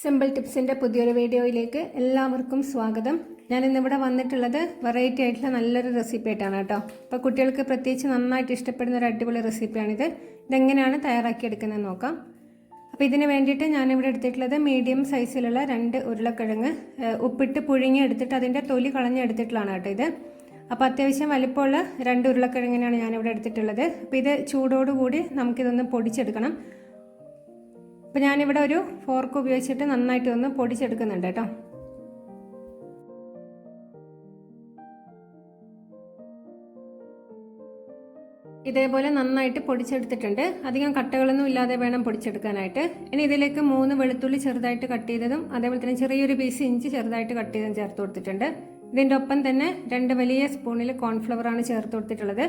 Simple ടിപ്സിൻ്റെ പുതിയൊരു വീഡിയോയിലേക്ക് എല്ലാവർക്കും സ്വാഗതം. ഞാൻ ഇന്നിവിടെ വന്നിട്ടുള്ളത് വെറൈറ്റി ആയിട്ടുള്ള നല്ലൊരു റെസിപ്പി ആയിട്ടാണ് കേട്ടോ. അപ്പോൾ കുട്ടികൾക്ക് പ്രത്യേകിച്ച് നന്നായിട്ട് ഇഷ്ടപ്പെടുന്ന ഒരു അടിപൊളി റെസിപ്പിയാണിത്. ഇതെങ്ങനെയാണ് തയ്യാറാക്കിയെടുക്കുന്നത് നോക്കാം. അപ്പോൾ ഇതിന് വേണ്ടിയിട്ട് ഞാനിവിടെ എടുത്തിട്ടുള്ളത് മീഡിയം സൈസിലുള്ള 2 ഉരുളക്കിഴങ്ങ് ഉപ്പിട്ട് പുഴുങ്ങി എടുത്തിട്ട് അതിൻ്റെ തൊലി കളഞ്ഞെടുത്തിട്ടുള്ളതാണ് കേട്ടോ ഇത്. അപ്പോൾ അത്യാവശ്യം വലിപ്പമുള്ള 2 ഉരുളക്കിഴങ്ങിനാണ് ഞാനിവിടെ എടുത്തിട്ടുള്ളത്. അപ്പോൾ ഇത് ചൂടോടുകൂടി നമുക്കിതൊന്ന് പൊടിച്ചെടുക്കണം. അപ്പോൾ ഞാനിവിടെ ഒരു ഫോർക്ക് ഉപയോഗിച്ചിട്ട് നന്നായിട്ട് ഒന്ന് പൊടിച്ചെടുക്കുന്നുണ്ട് കേട്ടോ. ഇതേപോലെ നന്നായിട്ട് പൊടിച്ചെടുത്തിട്ടുണ്ട്. അധികം കട്ടകളൊന്നും ഇല്ലാതെ വേണം പൊടിച്ചെടുക്കാനായിട്ട്. ഇനി ഇതിലേക്ക് 3 വെളുത്തുള്ളി ചെറുതായിട്ട് കട്ട് ചെയ്തതും അതേപോലെ തന്നെ ചെറിയൊരു പീസ് ഇഞ്ചി ചെറുതായിട്ട് കട്ട് ചെയ്തതും ചേർത്ത് കൊടുത്തിട്ടുണ്ട്. ഇതിൻ്റെ ഒപ്പം തന്നെ 2 വലിയ സ്പൂണിൽ കോൺഫ്ലവറാണ് ചേർത്ത് കൊടുത്തിട്ടുള്ളത്.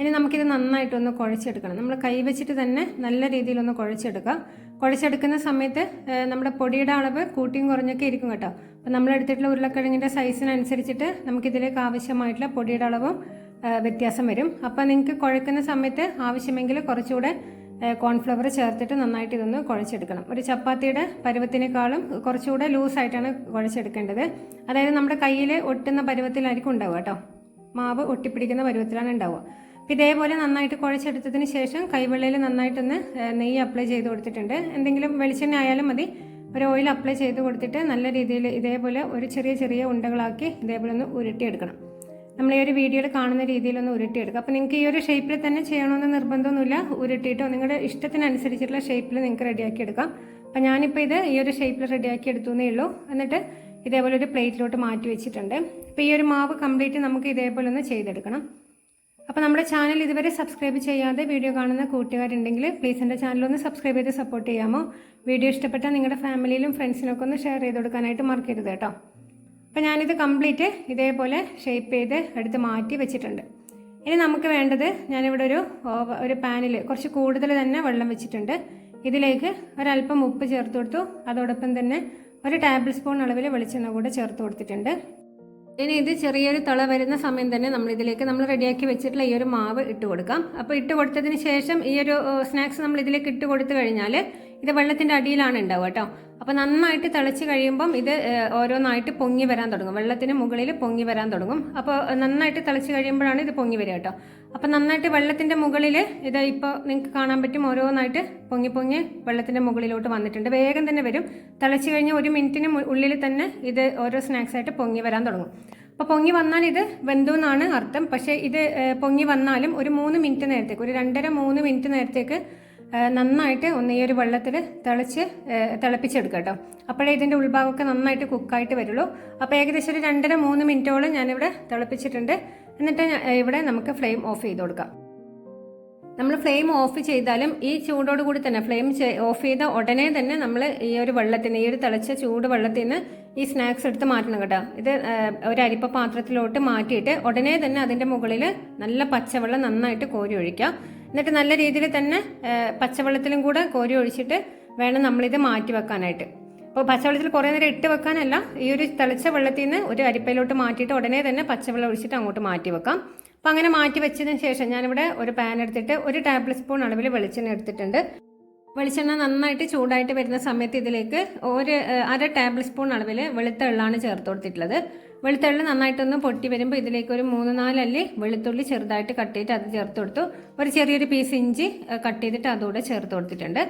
ഇനി നമുക്കിത് നന്നായിട്ടൊന്ന് കുഴച്ചെടുക്കണം. നമ്മൾ കൈ വെച്ചിട്ട് തന്നെ നല്ല രീതിയിലൊന്ന് കുഴച്ചെടുക്കുക. കുഴച്ചെടുക്കുന്ന സമയത്ത് നമ്മുടെ പൊടിയുടെ അളവ് കൂട്ടിയും കുറഞ്ഞൊക്കെ ഇരിക്കും കേട്ടോ. അപ്പോൾ നമ്മൾ എടുത്തിട്ടുള്ള ഉരുളക്കിഴങ്ങിൻ്റെ സൈസിനനുസരിച്ചിട്ട് നമുക്കിതിലേക്ക് ആവശ്യമായിട്ടുള്ള പൊടിയുടെ അളവും വ്യത്യാസം വരും. അപ്പോൾ നിങ്ങൾക്ക് കുഴക്കുന്ന സമയത്ത് ആവശ്യമെങ്കിൽ കുറച്ചുകൂടെ കോൺഫ്ലവർ ചേർത്തിട്ട് നന്നായിട്ട് ഇതൊന്ന് കുഴച്ചെടുക്കണം. ഒരു ചപ്പാത്തിയുടെ പരുവത്തിനേക്കാളും കുറച്ചുകൂടെ ലൂസായിട്ടാണ് കുഴച്ചെടുക്കേണ്ടത്. അതായത് നമ്മുടെ കയ്യിൽ ഒട്ടുന്ന പരുവത്തിലായിരിക്കും ഉണ്ടാവുക കേട്ടോ. മാവ് ഒട്ടിപ്പിടിക്കുന്ന പരുവത്തിലാണ് ഉണ്ടാവുക. ഇതേപോലെ നന്നായിട്ട് കുഴച്ചെടുത്തതിന് ശേഷം കൈവെള്ളയിൽ നന്നായിട്ടൊന്ന് നെയ്യ് അപ്ലൈ ചെയ്ത് കൊടുത്തിട്ടുണ്ട്. എന്തെങ്കിലും വെളിച്ചെണ്ണ ആയാലും മതി. ഒരു ഓയിൽ അപ്ലൈ ചെയ്ത് കൊടുത്തിട്ട് നല്ല രീതിയിൽ ഇതേപോലെ ഒരു ചെറിയ ഉണ്ടകളാക്കി ഇതേപോലെ ഒന്ന് ഉരുട്ടിയെടുക്കണം. നമ്മൾ ഈ ഒരു വീഡിയോയിൽ കാണുന്ന രീതിയിലൊന്ന് ഉരുട്ടിയെടുക്കുക. അപ്പോൾ നിങ്ങൾക്ക് ഈ ഒരു ഷേപ്പിൽ തന്നെ ചെയ്യണമെന്ന് നിർബന്ധമൊന്നുമില്ല. ഉരുട്ടിയിട്ടോ നിങ്ങളുടെ ഇഷ്ടത്തിനനുസരിച്ചിട്ടുള്ള ഷേപ്പിൽ നിങ്ങൾക്ക് റെഡിയാക്കി എടുക്കാം. അപ്പോൾ ഞാനിപ്പോൾ ഇത് ഈ ഒരു ഷേപ്പിൽ റെഡിയാക്കി എടുത്തുവെന്നേ ഉള്ളൂ. എന്നിട്ട് ഇതേപോലെ ഒരു പ്ലേറ്റിലോട്ട് മാറ്റി വെച്ചിട്ടുണ്ട്. അപ്പോൾ ഈ ഒരു മാവ് കംപ്ലീറ്റ് നമുക്ക് ഇതേപോലെ ഒന്ന് ചെയ്തെടുക്കണം. അപ്പോൾ നമ്മുടെ ചാനൽ ഇതുവരെ സബ്സ്ക്രൈബ് ചെയ്യാതെ വീഡിയോ കാണുന്ന കൂട്ടുകാരുണ്ടെങ്കിൽ പ്ലീസ് എൻ്റെ ചാനലൊന്ന് സബ്സ്ക്രൈബ് ചെയ്ത് സപ്പോർട്ട് ചെയ്യാമോ? വീഡിയോ ഇഷ്ടപ്പെട്ടാൽ നിങ്ങളുടെ ഫാമിലിയിലും ഫ്രണ്ട്സിനൊക്കെ ഒന്ന് ഷെയർ ചെയ്ത് കൊടുക്കാനായിട്ട് മറക്കരുത് കേട്ടോ. അപ്പോൾ ഞാനിത് കംപ്ലീറ്റ് ഇതേപോലെ ഷേപ്പ് ചെയ്ത് എടുത്ത് മാറ്റി വെച്ചിട്ടുണ്ട്. ഇനി നമുക്ക് വേണ്ടത് ഞാനിവിടെ ഒരു പാനിൽ കുറച്ച് കൂടുതൽ തന്നെ വെള്ളം വെച്ചിട്ടുണ്ട്. ഇതിലേക്ക് ഒരല്പം ഉപ്പ് ചേർത്ത് കൊടുത്തു. അതോടൊപ്പം തന്നെ 1 ടേബിൾ സ്പൂൺ അളവിൽ വെളിച്ചെണ്ണ കൂടെ ചേർത്ത് കൊടുത്തിട്ടുണ്ട്. ഇനി ഇത് ചെറിയൊരു തിള വരുന്ന സമയം തന്നെ ഇതിലേക്ക് നമ്മൾ റെഡിയാക്കി വെച്ചിട്ടുള്ള ഈ ഒരു മാവ് ഇട്ട് കൊടുക്കാം. അപ്പോൾ ഇട്ട് കൊടുത്തതിന് ശേഷം ഈ ഒരു സ്നാക്സ് നമ്മൾ ഇതിലേക്ക് ഇട്ട് കൊടുത്തു കഴിഞ്ഞാൽ ഇത് വെള്ളത്തിൻ്റെ അടിയിലാണ് ഉണ്ടാവുക കേട്ടോ. അപ്പോൾ നന്നായിട്ട് തിളച്ച് കഴിയുമ്പം ഇത് ഓരോന്നായിട്ട് പൊങ്ങി വരാൻ തുടങ്ങും. വെള്ളത്തിന് മുകളിൽ പൊങ്ങി വരാൻ തുടങ്ങും. അപ്പോൾ നന്നായിട്ട് തിളച്ച് കഴിയുമ്പോഴാണ് ഇത് പൊങ്ങി വരിക കേട്ടോ. അപ്പോൾ നന്നായിട്ട് വെള്ളത്തിൻ്റെ മുകളിൽ ഇത് ഇപ്പോൾ നിങ്ങൾക്ക് കാണാൻ പറ്റും ഓരോന്നായിട്ട് പൊങ്ങി വെള്ളത്തിൻ്റെ മുകളിലോട്ട് വന്നിട്ടുണ്ട്. വേഗം തന്നെ വരും. തിളച്ച് കഴിഞ്ഞ് 1 മിനിറ്റിന് ഉള്ളിൽ തന്നെ ഇത് ഓരോ സ്നാക്സ് ആയിട്ട് പൊങ്ങി വരാൻ തുടങ്ങും. അപ്പോൾ പൊങ്ങി വന്നാൽ ഇത് വെന്തു എന്നാണ് അർത്ഥം. പക്ഷേ ഇത് പൊങ്ങി വന്നാലും ഒരു 3 മിനിറ്റ് നേരത്തേക്ക്, ഒരു 2.5-3 മിനിറ്റ് നേരത്തേക്ക് നന്നായിട്ട് ഒന്ന് ഈ ഒരു വെള്ളത്തിൽ തിളപ്പിച്ചെടുക്കുക കേട്ടോ. അപ്പോഴേ ഇതിൻ്റെ ഉൾഭാഗമൊക്കെ നന്നായിട്ട് കുക്കായിട്ട് വരുള്ളൂ. അപ്പോൾ ഏകദേശം ഒരു 2.5-3 മിനിറ്റോളം ഞാനിവിടെ തിളപ്പിച്ചിട്ടുണ്ട്. എന്നിട്ട് ഇവിടെ നമുക്ക് ഫ്ലെയിം ഓഫ് ചെയ്ത് കൊടുക്കാം. നമ്മൾ ഫ്ലെയിം ഓഫ് ചെയ്താലും ഈ ചൂടോട് കൂടി തന്നെ ഫ്ലെയിം ഓഫ് ചെയ്ത ഉടനെ തന്നെ നമ്മൾ ഈ ഒരു വെള്ളത്തിന്, ഈ ഒരു തിളച്ച ചൂട് വെള്ളത്തിൽ നിന്ന് ഈ സ്നാക്സ് എടുത്ത് മാറ്റണം കേട്ടോ. ഇത് ഒരു അരിപ്പ പാത്രത്തിലോട്ട് മാറ്റിയിട്ട് ഉടനെ തന്നെ അതിൻ്റെ മുകളിൽ നല്ല പച്ചവെള്ളം നന്നായിട്ട് കോരി ഒഴിക്കുക. എന്നിട്ട് നല്ല രീതിയിൽ തന്നെ പച്ചവെള്ളത്തിലും കൂടെ കോരി ഒഴിച്ചിട്ട് വേണം നമ്മളിത് മാറ്റി വെക്കാനായിട്ട്. അപ്പോൾ പച്ചവെള്ളത്തിൽ കുറേ നേരം ഇട്ട് വെക്കാനല്ല, ഈ ഒരു തിളച്ച വെള്ളത്തിൽ നിന്ന് ഒരു അരിപ്പയിലോട്ട് മാറ്റിയിട്ട് ഉടനെ തന്നെ പച്ചവെള്ളം ഒഴിച്ചിട്ട് അങ്ങോട്ട് മാറ്റി വെക്കാം. അപ്പോൾ അങ്ങനെ മാറ്റി വെച്ചതിന് ശേഷം ഞാനിവിടെ ഒരു പാൻ എടുത്തിട്ട് 1 ടേബിൾ സ്പൂൺ അളവിൽ വെളിച്ചെണ്ണ എടുത്തിട്ടുണ്ട്. വെളിച്ചെണ്ണ നന്നായിട്ട് ചൂടായിട്ട് വരുന്ന സമയത്ത് ഇതിലേക്ക് 1/2 ടേബിൾ സ്പൂൺ അളവിൽ വെളുത്ത എള്ളാണ് ചേർത്ത് കൊടുത്തിട്ടുള്ളത്. വെളുത്ത എള്ള് നന്നായിട്ടൊന്ന് പൊട്ടി വരുമ്പോൾ ഇതിലേക്ക് ഒരു 3-4 അല്ലി വെളുത്തുള്ളി ചെറുതായിട്ട് കട്ട് ചെയ്തിട്ട് അത് ചേർത്ത് കൊടുത്തു. ഒരു ചെറിയൊരു പീസ് ഇഞ്ചി കട്ട് ചെയ്തിട്ട് അതുകൂടെ ചേർത്ത് കൊടുത്തിട്ടുണ്ട്.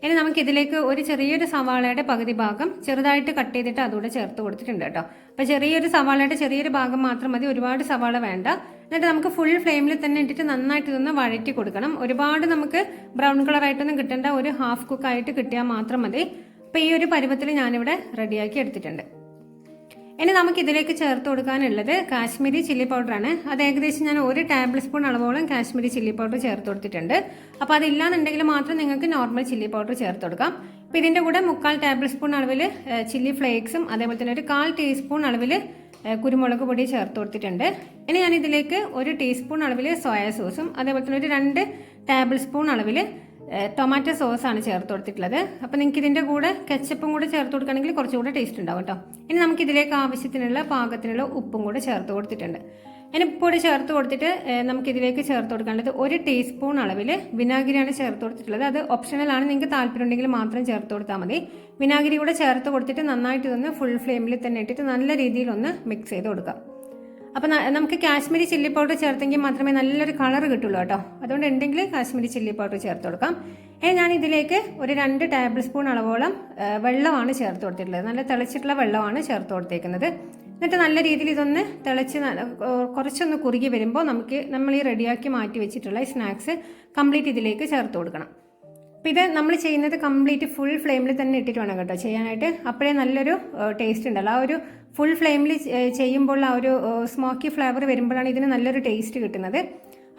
ഇനി നമുക്ക് ഇതിലേക്ക് ഒരു ചെറിയൊരു സവാളയുടെ പകുതി ഭാഗം ചെറുതായിട്ട് കട്ട് ചെയ്തിട്ട് അതുകൂടെ ചേർത്ത് കൊടുത്തിട്ടുണ്ട് കേട്ടോ. അപ്പോൾ ചെറിയൊരു സവാളയുടെ ചെറിയൊരു ഭാഗം മാത്രം മതി, ഒരുപാട് സവാള വേണ്ട. എന്നിട്ട് നമുക്ക് ഫുൾ ഫ്ലെയിമിൽ തന്നെ ഇട്ടിട്ട് നന്നായിട്ട് ഇതൊന്ന് വഴറ്റി കൊടുക്കണം. ഒരുപാട് നമുക്ക് ബ്രൗൺ കളറായിട്ടൊന്നും കിട്ടേണ്ട, ഒരു ഹാഫ് കുക്കായിട്ട് കിട്ടിയാൽ മാത്രം മതി. അപ്പോൾ ഈ ഒരു പരുവത്തിൽ ഞാനിവിടെ റെഡിയാക്കി എടുത്തിട്ടുണ്ട്. ഇനി നമുക്ക് ഇതിലേക്ക് ചേർത്ത് കൊടുക്കാനുള്ളത് കാശ്മീരി ചില്ലി പൗഡറാണ്. അത് ഏകദേശം ഞാൻ 1 ടേബിൾ സ്പൂൺ അളവോളം കാശ്മീരി ചില്ലി പൗഡർ ചേർത്ത് കൊടുത്തിട്ടുണ്ട്. അപ്പോൾ അതില്ലാന്നുണ്ടെങ്കിൽ മാത്രം നിങ്ങൾക്ക് നോർമൽ ചില്ലി പൗഡർ ചേർത്ത് കൊടുക്കാം. അപ്പോൾ ഇതിൻ്റെ കൂടെ 3/4 ടേബിൾ സ്പൂൺ അളവിൽ ചില്ലി ഫ്ലേക്സും അതേപോലെ തന്നെ ഒരു 1/4 ടീസ്പൂൺ അളവിൽ കുരുമുളക് പൊടി ചേർത്ത് കൊടുത്തിട്ടുണ്ട്. ഇനി ഞാൻ ഇതിലേക്ക് 1 ടീസ്പൂൺ അളവിൽ സോയാ സോസും അതേപോലെ തന്നെ ഒരു 2 ടേബിൾ സ്പൂൺ അളവിൽ ടൊമാറ്റോ സോസാണ് ചേർത്ത് കൊടുത്തിട്ടുള്ളത്. അപ്പോൾ നിങ്ങൾക്ക് ഇതിൻ്റെ കൂടെ കെച്ചപ്പും കൂടെ ചേർത്ത് കൊടുക്കുകയാണെങ്കിൽ കുറച്ചുകൂടെ ടേസ്റ്റ് ഉണ്ടാവും കേട്ടോ. ഇനി നമുക്ക് ഇതിലേക്ക് ആവശ്യത്തിനുള്ള പാകത്തിനുള്ള ഉപ്പും കൂടെ ചേർത്ത് കൊടുത്തിട്ടുണ്ട്. ഇനി പൊടി ചേർത്ത് കൊടുത്തിട്ട് നമുക്കിതിലേക്ക് ചേർത്ത് കൊടുക്കേണ്ടത് 1 ടീസ്പൂൺ അളവിൽ വിനാഗിരിയാണ് ചേർത്ത് കൊടുത്തിട്ടുള്ളത്. അത് ഓപ്ഷണലാണ്, നിങ്ങൾക്ക് താല്പര്യമുണ്ടെങ്കിൽ മാത്രം ചേർത്ത് കൊടുത്താൽ മതി. വിനാഗിരി കൂടെ ചേർത്ത് കൊടുത്തിട്ട് നന്നായിട്ട് ഇതൊന്ന് ഫുൾ ഫ്ലെയിമിൽ തന്നെ ഇട്ടിട്ട് നല്ല രീതിയിലൊന്ന് മിക്സ് ചെയ്ത് കൊടുക്കാം. അപ്പോൾ നമുക്ക് കാശ്മീരി ചില്ലി പൗഡർ ചേർത്തെങ്കിൽ മാത്രമേ നല്ലൊരു കളർ കിട്ടുള്ളൂ കേട്ടോ. അതുകൊണ്ട് ഉണ്ടെങ്കിൽ കാശ്മീരി ചില്ലി പൗഡർ ചേർത്ത് കൊടുക്കാം. ഞാൻ ഇതിലേക്ക് ഒരു 2 ടേബിൾ സ്പൂൺ അളവോളം വെള്ളമാണ് ചേർത്ത് കൊടുത്തിട്ടുള്ളത്. നല്ല തിളച്ചിട്ടുള്ള വെള്ളമാണ് ചേർത്ത് കൊടുത്തേക്കുന്നത്. എന്നിട്ട് നല്ല രീതിയിൽ ഇതൊന്ന് തിളച്ച് കുറച്ചൊന്ന് കുറുകി വരുമ്പോൾ നമ്മൾ ഈ റെഡിയാക്കി മാറ്റി വെച്ചിട്ടുള്ള ഈ സ്നാക്സ് കംപ്ലീറ്റ് ഇതിലേക്ക് ചേർത്ത് കൊടുക്കണം. അപ്പോൾ ഇത് നമ്മൾ ചെയ്യുന്നത് കംപ്ലീറ്റ് ഫുൾ ഫ്ലെയിമിൽ തന്നെ ഇട്ടിട്ട് വേണം കേട്ടോ ചെയ്യാനായിട്ട്. അപ്പോഴേ നല്ലൊരു ടേസ്റ്റ് ഉണ്ടല്ലോ. ആ ഒരു ഫുൾ ഫ്ലെയിമിൽ ചെയ്യുമ്പോൾ ആ ഒരു സ്മോക്കി ഫ്ലേവർ വരുമ്പോഴാണ് ഇതിന് നല്ലൊരു ടേസ്റ്റ് കിട്ടുന്നത്.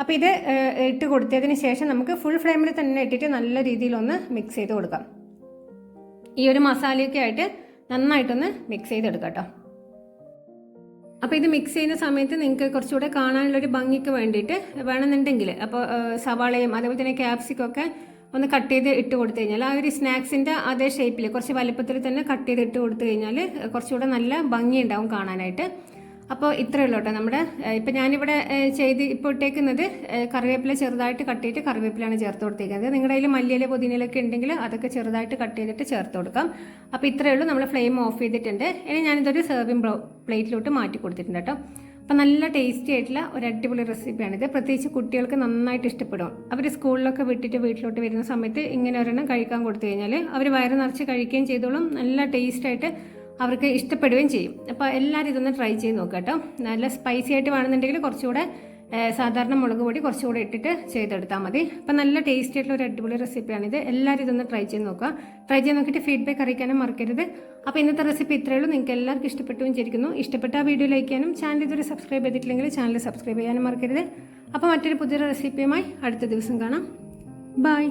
അപ്പോൾ ഇത് ഇട്ട് കൊടുത്തതിന് ശേഷം നമുക്ക് ഫുൾ ഫ്ലെയിമിൽ തന്നെ ഇട്ടിട്ട് നല്ല രീതിയിലൊന്ന് മിക്സ് ചെയ്ത് കൊടുക്കാം. ഈ ഒരു മസാലയൊക്കെ ആയിട്ട് നന്നായിട്ടൊന്ന് മിക്സ് ചെയ്തെടുക്കാം കേട്ടോ. അപ്പോൾ ഇത് മിക്സ് ചെയ്യുന്ന സമയത്ത് നിങ്ങൾക്ക് കുറച്ചുകൂടെ കാണാനുള്ളൊരു ഭംഗിക്ക് വേണ്ടിയിട്ട് വേണമെന്നുണ്ടെങ്കിൽ അപ്പോൾ സവാളയും അതേപോലെ തന്നെ ക്യാപ്സിക്കൊക്കെ ഒന്ന് കട്ട് ചെയ്ത് ഇട്ട് കൊടുത്തു കഴിഞ്ഞാൽ ആ ഒരു സ്നാക്സിൻ്റെ അതേ ഷേപ്പിൽ കുറച്ച് വലുപ്പത്തിൽ തന്നെ കട്ട് ചെയ്ത് ഇട്ട് കൊടുത്തു കഴിഞ്ഞാൽ കുറച്ചുകൂടെ നല്ല ഭംഗി ഉണ്ടാവും കാണാനായിട്ട്. അപ്പോൾ ഇത്രയേ ഉള്ളൂ കേട്ടോ നമ്മുടെ. ഇപ്പം ഞാനിവിടെ ഇപ്പോൾ ഇട്ടേക്കുന്നത് കറിവേപ്പില ചെറുതായിട്ട് കട്ട് ചെയ്തിട്ട് കറിവേപ്പിലാണ് ചേർത്ത് കൊടുത്തേക്കുന്നത്. നിങ്ങളുടെ കയ്യിൽ മല്ലിയില പുതിനയിലൊക്കെ ഉണ്ടെങ്കിൽ അതൊക്കെ ചെറുതായിട്ട് കട്ട് ചെയ്തിട്ട് ചേർത്ത് കൊടുക്കാം. അപ്പോൾ ഇത്രയേ ഉള്ളൂ. നമ്മൾ ഫ്ലെയിം ഓഫ് ചെയ്തിട്ടുണ്ട്. ഇനി ഞാനിതൊരു സെർവിങ് പ്ലേറ്റിലോട്ട് മാറ്റി കൊടുത്തിട്ടുണ്ട് കേട്ടോ. അപ്പോൾ നല്ല ടേസ്റ്റി ആയിട്ടുള്ള ഒരു അടിപൊളി റെസിപ്പിയാണിത്. പ്രത്യേകിച്ച് കുട്ടികൾക്ക് നന്നായിട്ട് ഇഷ്ടപ്പെടും. അവർ സ്കൂളിലൊക്കെ വിട്ടിട്ട് വീട്ടിലോട്ട് വരുന്ന സമയത്ത് ഇങ്ങനെ ഒരെണ്ണം കഴിക്കാൻ കൊടുത്തു കഴിഞ്ഞാൽ അവർ വയറ് നിറച്ച് കഴിക്കുകയും ചെയ്തോളും. നല്ല ടേസ്റ്റായിട്ട് അവർക്ക് ഇഷ്ടപ്പെടുകയും ചെയ്യും. അപ്പോൾ എല്ലാവരും ഇതൊന്ന് ട്രൈ ചെയ്ത് നോക്കാം കേട്ടോ. നല്ല സ്പൈസി ആയിട്ട് വേണമെന്നുണ്ടെങ്കിൽ കുറച്ചുകൂടെ സാധാരണ മുളക് പൊടി കുറച്ചുകൂടെ ഇട്ടിട്ട് ചെയ്തെടുത്താൽ മതി. അപ്പം നല്ല ടേസ്റ്റി ആയിട്ടുള്ള ഒരു അടിപൊളി റെസിപ്പിയാണിത്. എല്ലാവരും ഇതൊന്ന് ട്രൈ ചെയ്ത് നോക്കുക. ട്രൈ ചെയ്ത് നോക്കിയിട്ട് ഫീഡ്ബാക്ക് അറിയിക്കാനും മറക്കരുത്. അപ്പോൾ ഇന്നത്തെ റെസിപ്പി ഇത്രയേ ഉള്ളൂ. നിങ്ങൾക്ക് എല്ലാവർക്കും ഇഷ്ടപ്പെട്ടു വിചാരിക്കുന്നു. ഇഷ്ടപ്പെട്ട ആ വീഡിയോ ലൈക്ക് ചെയ്യാനും ചാനൽ ഇതുവരെ സബ്സ്ക്രൈബ് ചെയ്തിട്ടില്ലെങ്കിൽ ചാനൽ സബ്സ്ക്രൈബ് ചെയ്യാനും മറക്കരുത്. അപ്പോൾ മറ്റൊരു പുതിയ റെസിപ്പിയുമായി അടുത്ത ദിവസം കാണാം. ബൈ.